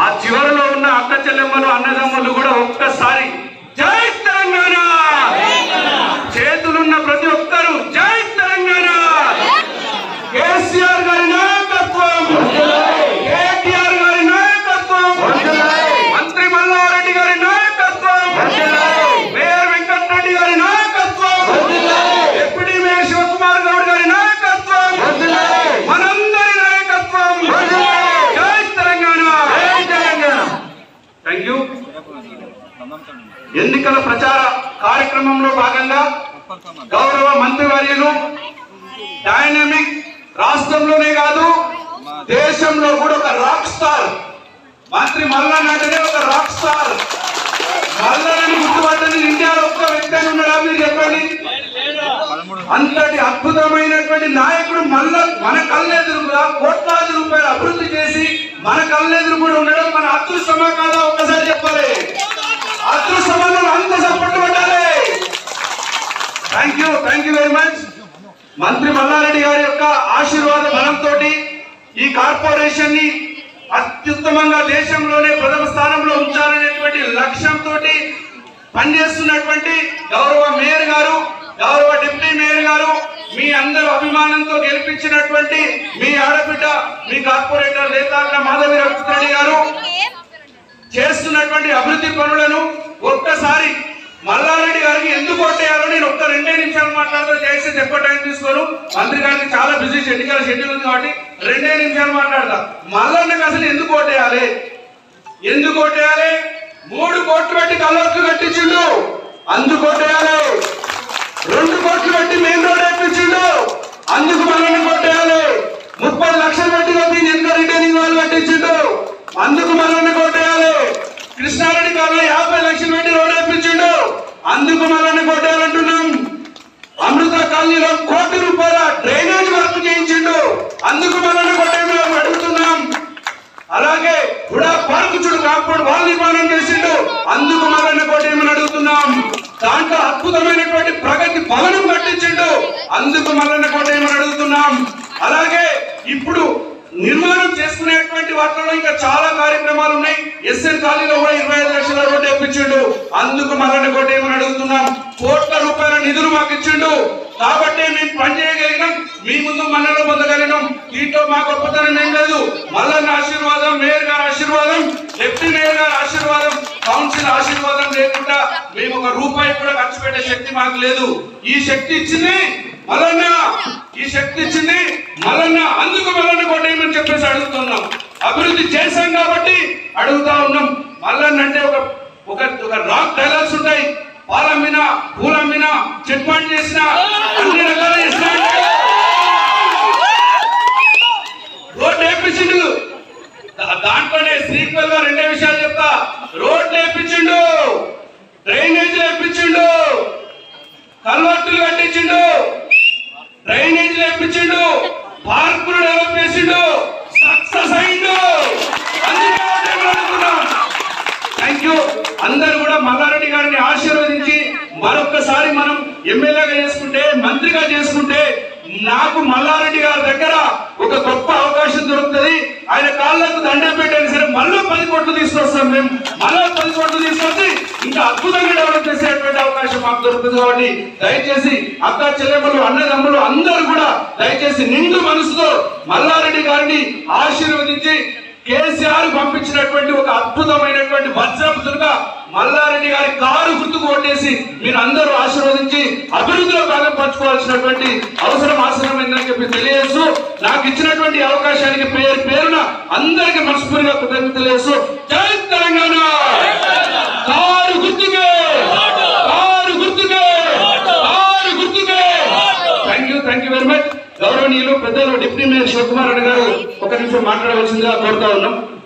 ఆ చివరిలో ఉన్న అక్క చెల్లెమ్మలు అన్నదమ్ములు కూడా ఒక్కసారి జై తెలంగాణ చేతులున్న ప్రతి ఒక్కరు జై తెలంగాణ. కేసీఆర్ గారి నాయకత్వం, కేటీఆర్ గారి నాయకత్వం, మంత్రి మల్లారెడ్డి గారి నాయకత్వం, మేయర్ వెంకటరెడ్డి గారి నాయకత్వం, డిప్యూటీ మేయర్ శివకుమార్ గౌడ్ గారి నాయకత్వం, మనందరి నాయకత్వం. జై తెలంగాణ. Thank you. ఎన్నికల ప్రచార కార్యక్రమంలో భాగంగా గౌరవ మంత్రివర్యులు డైనమిక్ రాష్ట్రంలోనే కాదు దేశంలో కూడా ఒక రాక్ స్టార్ మంత్రి మల్లన్న అంటేనే ఒక రాక్ స్టార్. మల్లన్నని గుర్తుపట్టని ఇండియాలో ఒక్క వ్యక్తి అని ఉన్నాడా మీరు చెప్పండి? అంతటి అద్భుతమైనటువంటి నాయకుడు మన కళ్ళెదురుగా కోట్లాది రూపాయలు అభివృద్ధి చేసి మన కళ్ళెదురు కూడా ఉండడం మన అదృష్టమా కాదా ఒక్కసారి చెప్పాలి. అదృష్టమని అంత సపోర్ట్ పెట్టాలి. Thank you very much. మంత్రి మల్లారెడ్డి గారి యొక్క ఆశీర్వాద బలంతో ఈ కార్పొరేషన్ ని అత్యుత్తమంగా దేశంలోనే ప్రథమ స్థానంలో ఉంచాలనేటువంటి లక్ష్యంతో పనిచేస్తున్నటువంటి గౌరవ మేయర్ గారు, గౌరవ డిప్యూటీ మేయర్ గారు, మీ అందరూ అభిమానంతో గెలిపించినటువంటి మీ ఆడబిడ్డ మీ కార్పొరేటర్ నేతాక మాధవి రఘుపతి గారు చేస్తున్నటువంటి అభివృద్ధి పనులను ఒక్కసారి మల్లారెడ్డి గారికి ఎందుకు ఓటేయాలో నేను ఒక్క 2 నిమిషాలు మాట్లాడుతూ చేసి చెప్పే టైం తీసుకోను. మంత్రి గారికి చాలా బిజీ ఎన్నికల షెడ్యూల్ ఉంది కాబట్టి 2 నిమిషాలు మాట్లాడతా. మల్లన్నకు అసలు ఎందుకు ఓటేయాలి? 3 కోట్లు పెట్టి కల్వర్ట్లు కట్టించిండు, అందుకు ఓటేయాలి. 2 కోట్లు పెట్టి మెయిన్ రోడ్ వేయించిండు, అందుకు మల్లన్న ఓటేయాలి. 30 లక్షలు పెట్టి వెనుక రిటైనింగ్ వాళ్ళు కట్టించిండు, అందుకు మల్లన్న ఓటేయాలి. కృష్ణారెడ్డి కాలంలో 50 లక్షలు పెట్టి రోడ్ వేయించిండు, అందుకు మల్లన్న ఓటేయాలంటున్నాం. అమృత కాలనీలో ₹1 కోటి డ్రైనేజ్ వర్క్ చేయించిండు, అందుకు మల్లన్న ఓటేయాలని అడుగుతున్నాం. అలాగే కూడా పార్కు చుట్టూ కాంపౌండ్ వాల్ నిర్మాణం చేసిండు, అందుకు మల్లన్న ఓటేయమని అడుగుతున్నాం. దాంట్లో అద్భుతమైనటువంటి ప్రగతి భవనం కట్టించిండు, అందుకు మల్లన్న ఓటేయమని అడుగుతున్నాం. అలాగే ఇప్పుడు నిర్మాణం చేసుకునేటువంటి వాటిలో ఇంకా చాలా కార్యక్రమాలు ఉన్నాయి. ఎస్ఎన్ కాలనీలో కూడా 25 లక్షల రోడ్డు వేయించిండు, అందుకు మల్లన్న ఓటేయమని అడుగుతున్నాం. కోట్ల రూపాయల నిధులు మాకు ఇచ్చిండు, కాబట్టి మేము పనిచేయగలిగినాం. మీ ముందు మల్లన్న పొందగలిగినాం. దీంట్లో మా గొప్పతనం ఏం లేదు. మల్లన్న ఆశీర్వాదం, మేయర్ గారి ఆశీర్వాదం, డిప్యూటీ మేయర్ గారి ఆశీర్వాదం, కౌన్సిల్ ఆశీర్వాదం లేకుండా మేము ₹1 కూడా ఖర్చు పెట్టే శక్తి మాకు లేదు. ఈ శక్తి ఇచ్చింది మల్లన్న, ఈ శక్తి ఇచ్చింది మల్లన్న, అందుకు మల్లన్న కోటేయమని చెప్పేసి అడుగుతున్నాం. అభివృద్ధి చేశాం కాబట్టి అడుగుతా ఉన్నాం. మల్లన్న అంటే ఒక రాక్ డైలాగ్స్ ఉంటాయి. పాలమ్మినా, పూలమ్మినా, చెట్ పాయింట్ చేసినా, అన్ని రకాలు చేసినా రోడ్డు వేయించిండు. దాంట్లోనే సీక్వెల్ గా 2 విషయాలు చెప్తా. రోడ్లు వేయించిండు, డ్రైనేజ్ వేయించిండు, కల్వర్టులు కట్టించిండు, డ్రైనేజ్ వేయించిండు, పార్కులు డెవలప్ చేసిండు, సక్సెస్ అయిండు. Thank you. అందరూ కూడా మల్లారెడ్డి గారిని ఆశీర్వదించి మరొకసారి మనం ఎమ్మెల్యేగా చేసుకుంటే, మంత్రిగా చేసుకుంటే నాకు మల్లారెడ్డి గారి దగ్గర ఒక గొప్ప అవకాశం దొరుకుతుంది. ఆయన కాళ్ళకు దండం పెట్టాను సరే మళ్ళీ 10 కోట్లు తీసుకొస్తాం. మేము మళ్ళీ 10 కోట్లు తీసుకొచ్చి ఇంకా అద్భుతంగా డెవలప్ చేసేటువంటి అవకాశం మాకు దొరుకుతుంది. కాబట్టి దయచేసి అక్క చెల్లెమ్మలు అన్నదమ్ములు అందరూ కూడా దయచేసి నిండు మనసుతో మల్లారెడ్డి గారిని ఆశీర్వదించి కేసీఆర్ పంపించినటువంటి ఒక అద్భుతమైనటువంటి వజ్రపుతులుగా మల్లారెడ్డి గారి కారు గుర్తుకు ఓటేసి మీరు అందరూ ఆశీర్వదించి అభివృద్ధిలో భాగం పంచుకోవాల్సినటువంటి అవసరమైందని చెప్పి తెలియజేస్తూ నాకు ఇచ్చినటువంటి అవకాశానికి పేరున అందరికీ మనస్ఫూర్తిగా కృతజ్ఞతలు తెలియజేస్తూ జై తెలంగాణ. కారు గుర్తుకే, కారు గుర్తుకే, కారు గుర్తుకే. Thank you very much. గౌరవనీయులు పెద్దలు డిప్యూటీ మేయర్ శివకుమార్ రెడ్డి గారు 1 నిమిషం మాట్లాడవలసిందిగా కోరుతా ఉన్నాం.